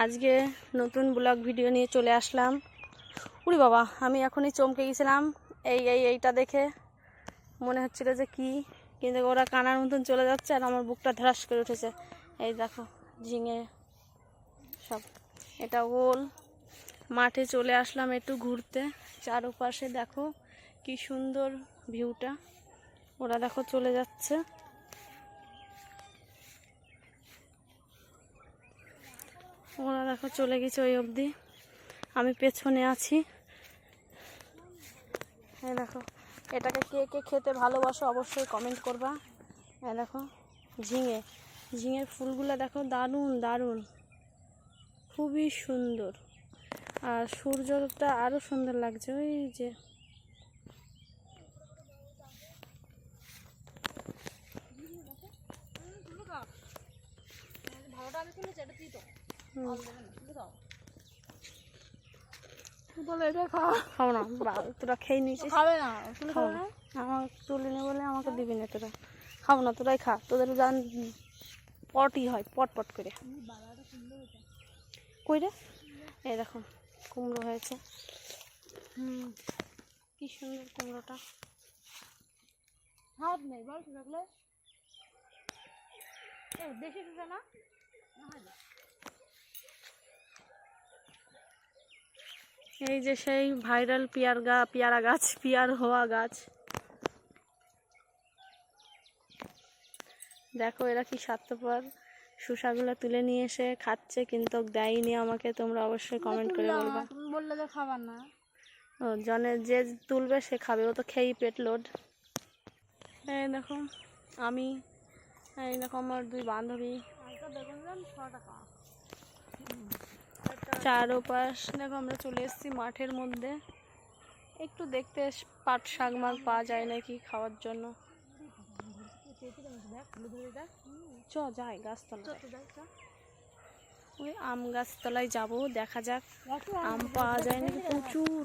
আজকে নতুন blog video নিয়ে চলে আসলাম। উরি বাবা, আমি এখনই চমকে গেছিলাম এইটা দেখে। মনে হচ্ছিল যে কি, কিন্তু ওরা কানার মতন চলে যাচ্ছে আর আমার বুকটা ধ্রাস করে উঠেছে। এই দেখো ঝিঙে সব, এটা ওল। মাঠে চলে আসলাম একটু ঘুরতে, চারপাশে দেখো কি সুন্দর ভিউটা। ওরা দেখো চলে যাচ্ছে। ওরা দেখো চলে গেছে ওই অবধি, আমি পেছনে আছি। এই দেখো, এটাকে কে কে খেতে ভালোবাসো অবশ্যই কমেন্ট করবা। এই দেখো ঝিঙের ফুলগুলো দেখো, দারুণ দারুণ, খুবই সুন্দর। আর সূর্যটা আরো সুন্দর লাগছে। ওই যে খাও না, তোরা খেয়ে নিয়েছিস। খাবে না, আমার তুলে নে বলে আমাকে দিবি না। তোরা খাও না, তোরাই খা, তোদের জান পটই হয় পট পট করে। কই রে, এই দেখো কুমড়ো হয়েছে। কি সুন্দর কুমড়োটা। হাত নেই বল থাকলে দেখে না। এই যে সেই ভাইরাল পেয়ারা গাছ, পেয়ার হওয়া গাছ। দেখো এরা কি স্বার্থপর, শসাগুলো তুলে নিয়ে এসে খাচ্ছে, কিন্তু দেয়নি আমাকে। তোমরা অবশ্যই কমেন্ট করে বলবা। তুমি বললে তো খাবার না। ও জনের যে তুলবে সে খাবে, ও তো খেয়েই পেট লোড। এই দেখো আমি, এই দেখো আমার দুই বান্ধবী। চারপাশ দেখো, আমরা চলে এসেছি মাঠের মধ্যে। একটু দেখতে পাট শাক মাগ পাওয়া যায় নাকি খাওয়ার জন্য। চ যাই গাছতলায়, ওই আম গাছতলায় যাবো, দেখা যাক আম পাওয়া যায় নাকি। প্রচুর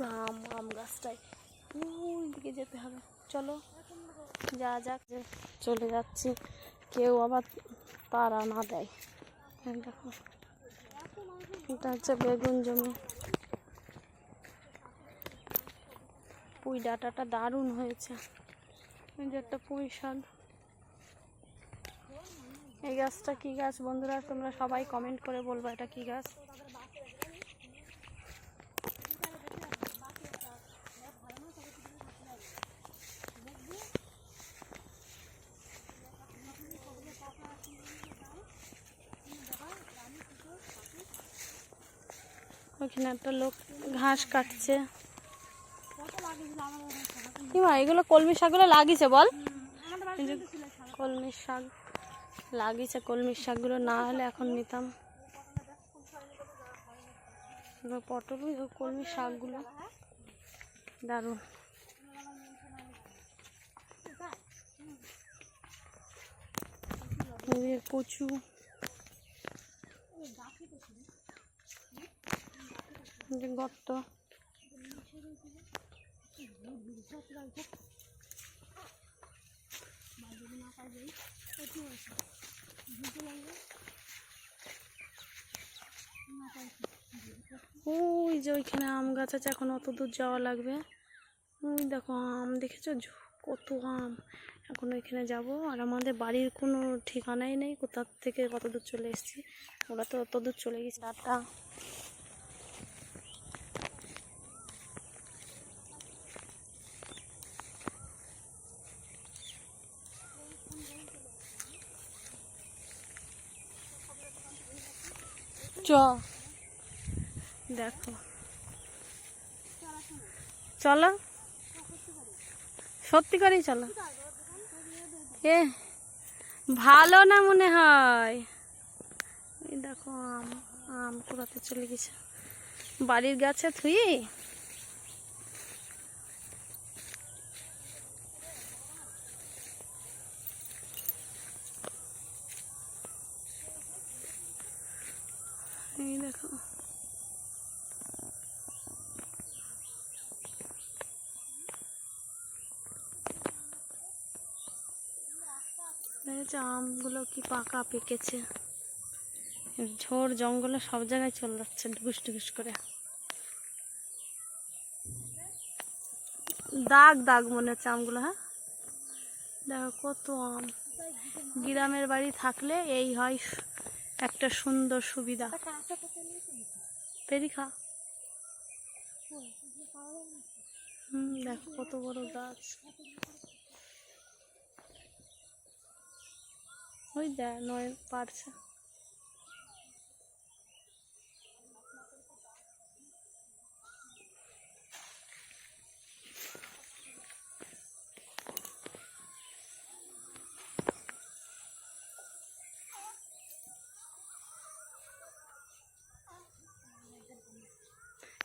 আম গাছটায়, ওই দিকে যেতে হবে। চলো যা যাক, চলে যাচ্ছি, কেউ আবার তাড়া না দেয়। দেখো এটা হচ্ছে বেগুন জমি। পুঁই ডাঁটাটা দারুণ হয়েছে। এই যে একটা পুঁই শাক। এই গাছটা কি গাছ বন্ধুরা, তোমরা সবাই কমেন্ট করে বলবা এটা কি গাছ। ওইখানে একটা লোক ঘাস কাটছে। এগুলো কলমি শাকগুলো লাগিয়েছে বল, কলমির শাক লাগিয়েছে। কলমির শাকগুলো না হলে এখন নিতাম। পটল, কলমির শাকগুলো দারুণ। কচু, গর্ত, ওই যে ওইখানে আম গাছ আছে, এখন অত দূর যাওয়া লাগবে। ওই দেখো আম দেখেছো, কত আম। এখন ওইখানে যাব। আর আমাদের বাড়ির কোনো ঠিকানাই নেই, কোথা থেকে কত দূর চলে এসেছি। ওরা তো অত দূর চলে গেছে। টাটা। চ দেখো, চলো সত্যি করেই চলো। এ ভালো না মনে হয়। এই দেখো আম কুড়াতে চলে গেছে বাড়ির গাছে থুই। এই দেখো আমগুলো কি পাকা পেকেছে। ঝোড় জঙ্গলে সব জায়গায় চলে যাচ্ছে ঢুকুস ঢুকুস করে। দাগ দাগ মনে হচ্ছে আমগুলো। হ্যাঁ দেখো কত আম। গ্রামের বাড়ি থাকলে এই হয় একটা সুন্দর সুবিধা। পেরি খা। দেখো কত বড় গাছ। ওই দেখ নয় পারছে।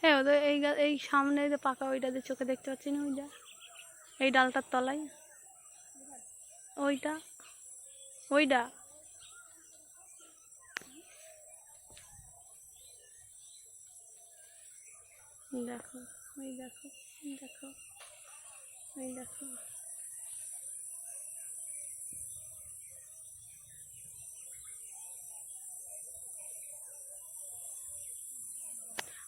হ্যাঁ ওদের এই সামনে যে পাকা ওইটা দিয়ে চোখে দেখতে পাচ্ছি না, ওইটা এই ডালটার তলায় ওইটা ওইটা। দেখো ওই দেখো দেখো ওই দেখো।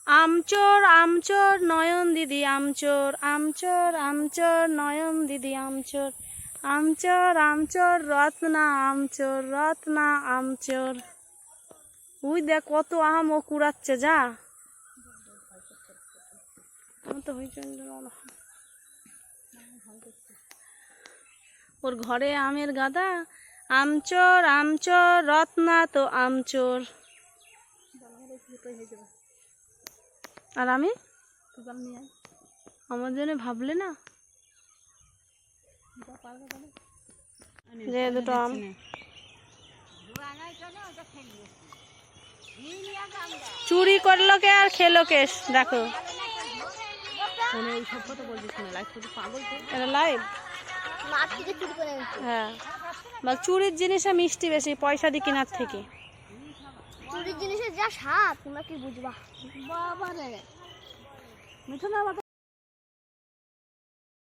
আমচোর আমচোর নয়ন দিদি আমচোর, আমচোর আমচোর নয়ন দিদি আমচোর, আমচোর আমচোর রত্না আমচোর, রত্না আমচোর। ওই দেখ কত আম ও কুড়াচ্ছে। যা তো ওর ঘরে আমের গাদা। আমচোর আমচোর রত্না তো আমচোর। আর আমি আমার জন্য ভাবলে না যে দুটো আম। চুরি করলো কে আর খেলো কে? দেখো এটা লাইভ। হ্যাঁ বল চুরির জিনিসে মিষ্টি বেশি পয়সা দিয়ে কেনার থেকে। চুরির জিনিসের যা স্বাদ তোমরা কি বুঝবা। বাবা রে মিঠুন